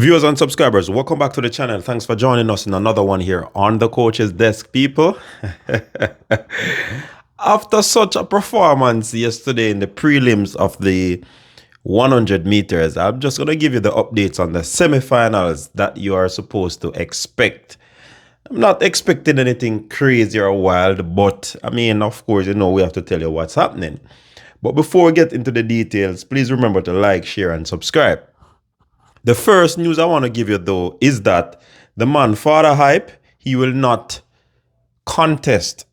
Viewers and subscribers, welcome back to the channel. Thanks for joining us in another one here on the Coach's Desk, people. After such a performance yesterday in the prelims of the 100 meters, I'm just going to give you the updates on the semifinals that you are supposed to expect. I'm not expecting anything crazy or wild, but I mean, of course, we have to tell you what's happening. But before we get into the details, please remember to like, share, and subscribe. The first news I want to give you, though, is that the man Father Hype, he will not contest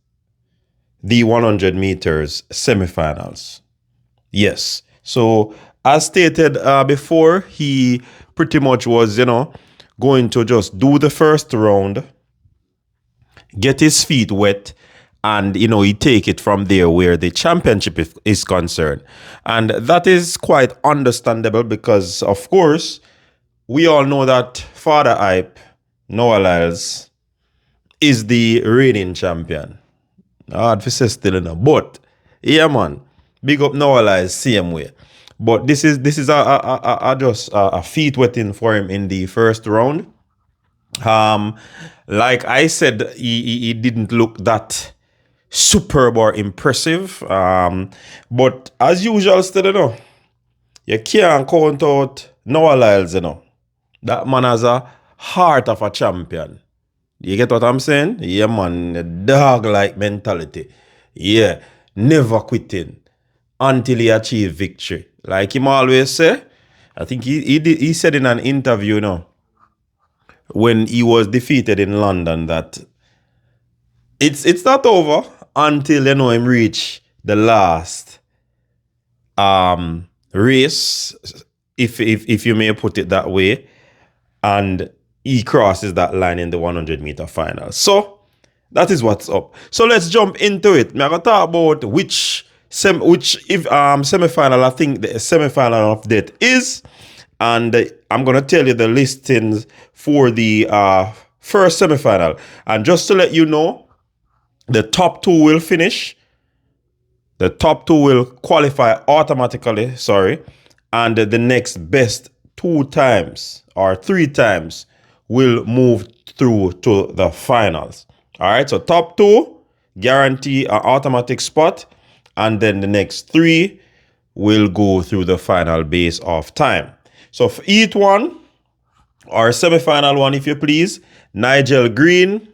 the 100 meters semifinals. Yes. So, as stated before, he pretty much was, going to just do the first round, get his feet wet, and, he take it from there where the championship is concerned. And that is quite understandable because, of course, we all know that Father Hype, Noah Lyles, is the reigning champion. Hard to say still enough. But, yeah, man, big up Noah Lyles, same way. But this is just a feet wetting for him in the first round. Like I said, he didn't look that superb or impressive. But as usual, still, you can't count out Noah Lyles, That man has a heart of a champion. You get what I'm saying? Yeah, man. Dog-like mentality. Yeah. Never quitting until he achieve victory. Like him always say. I think he said in an interview, when he was defeated in London, that it's not over until, him reach the last race, if you may put it that way. And he crosses that line in the 100-meter final. So that is what's up. So let's jump into it. I'm gonna talk about which semifinal I think the semifinal of that is, and I'm gonna tell you the listings for the first semifinal. And just to let you know, the top two will finish. The top two will qualify automatically. And the next best 2 times or 3 times will move through to the finals. All right, so top 2 guarantee an automatic spot, and then the next 3 will go through the final base of time. So for each one, or semifinal one, if you please, Nigel Green,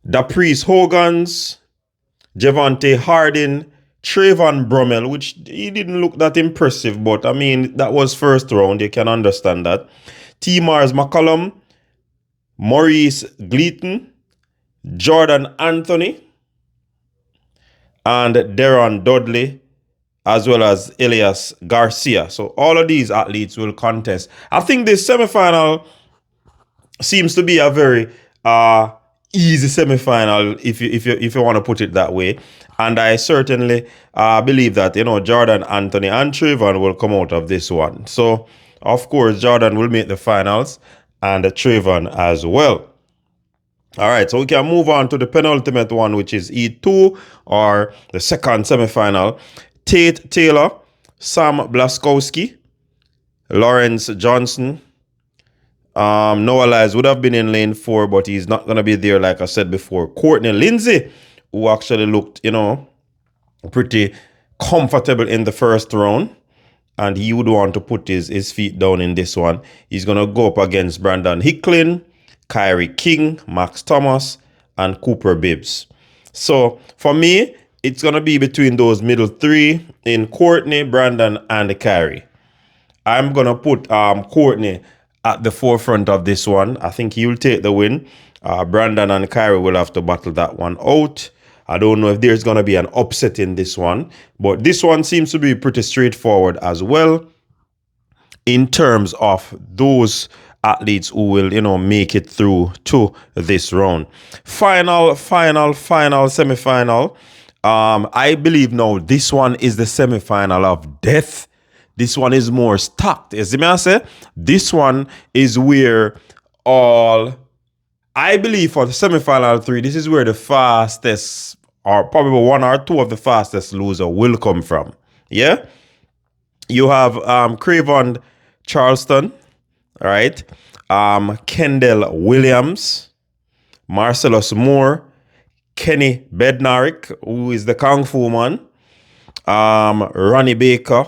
Daprice Hogans, Javante Hardin, Trayvon Brummel, which he didn't look that impressive, but I mean, that was first round. You can understand that. T. Mars McCollum, Maurice Gleaton, Jordan Anthony, and Deron Dudley, as well as Elias Garcia. So all of these athletes will contest. I think this semifinal seems to be a very easy semifinal, if you want to put it that way. And I certainly believe that, Jordan Anthony and Trayvon will come out of this one. So, of course, Jordan will make the finals and Trayvon as well. All right, so we can move on to the penultimate one, which is E2, or the second semifinal. Tate Taylor, Sam Blaskowski, Lawrence Johnson. Noah Lyles would have been in lane 4, but he's not going to be there, like I said before. Courtney Lindsay, who actually looked, pretty comfortable in the first round. And he would want to put his feet down in this one. He's going to go up against Brandon Hicklin, Kyrie King, Max Thomas, and Cooper Bibbs. So, for me, it's going to be between those middle 3 in Courtney, Brandon, and Kyrie. I'm going to put Courtney at the forefront of this one. I think he will take the win. Brandon and Kyrie will have to battle that one out. I don't know if there's going to be an upset in this one, but this one seems to be pretty straightforward as well in terms of those athletes who will, make it through to this round. Final semifinal. I believe now this one is the semifinal of death. This one is more stacked. You see me I say? This one is where I believe for the semifinal 3, this is where the fastest, or probably 1 or 2 of the fastest loser will come from. Yeah? You have Cravon Charleston, All right. Kendall Williams, Marcellus Moore, Kenny Bednarik, who is the Kung Fu man, Ronnie Baker,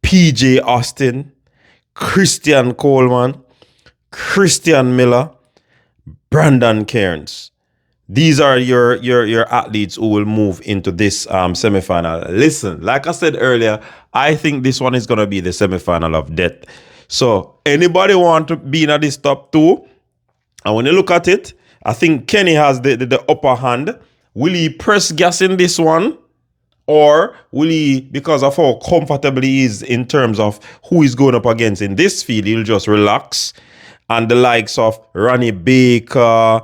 PJ Austin, Christian Coleman, Christian Miller, Brandon Cairns. These are your athletes who will move into this semifinal. Listen, like I said earlier, I think this one is gonna be the semifinal of death. So anybody want to be in this top two? And when you look at it, I think Kenny has the upper hand. Will he press gas in this one? Or will he, because of how comfortable he is in terms of who he's going up against in this field, he'll just relax? And the likes of Ronnie Baker,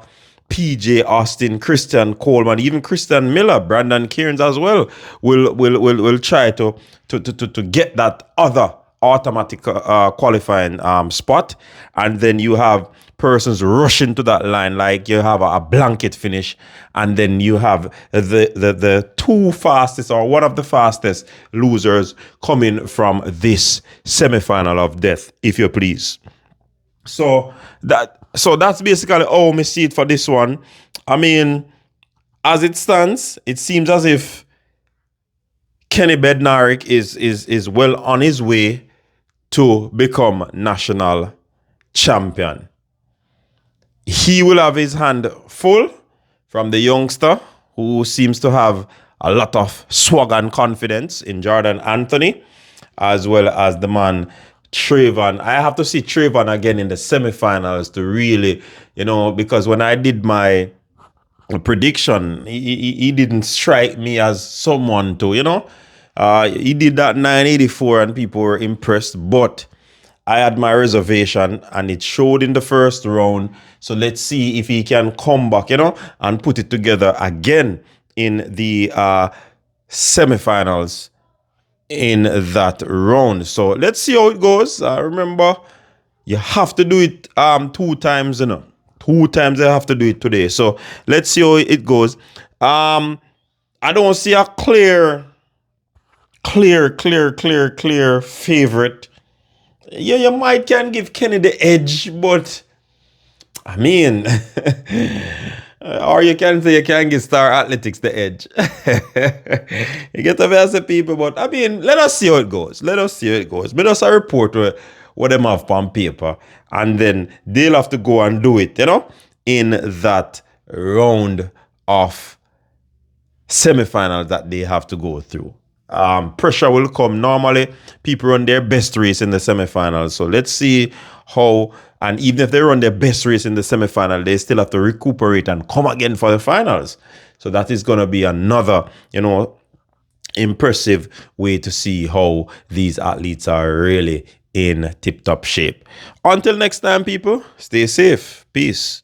PJ Austin, Christian Coleman, even Christian Miller, Brandon Cairns as well, will try to get that other automatic qualifying spot. And then you have persons rushing to that line, like you have a blanket finish, and then you have the two fastest or one of the fastest losers coming from this semifinal of death, if you please. So that's basically how we see it for this one. I mean, as it stands, it seems as if Kenny Bednarik is well on his way to become national champion. He will have his hand full from the youngster who seems to have a lot of swag and confidence in Jordan Anthony, as well as the man Trayvon. I have to see Trayvon again in the semifinals to really, because when I did my prediction, he didn't strike me as someone to, he did that 984 and people were impressed, but I had my reservation and it showed in the first round. So let's see if he can come back, and put it together again in the semifinals in that round. So let's see how it goes. Remember, you have to do it 2 times, 2 times I have to do it today. So let's see how it goes. I don't see a clear favorite. Yeah, you might can give Kenny the edge, but I mean, or you can say you can give Star Athletics the edge. You get the best people, but I mean, let us see how it goes. Let us see how it goes. Let us report what them have on paper, and then they'll have to go and do it, in that round of semifinals that they have to go through. Pressure will come. Normally, people run their best race in the semifinals. So let's see how, and even if they run their best race in the semifinal, they still have to recuperate and come again for the finals. So that is going to be another, impressive way to see how these athletes are really in tip-top shape. Until next time, people, stay safe. Peace.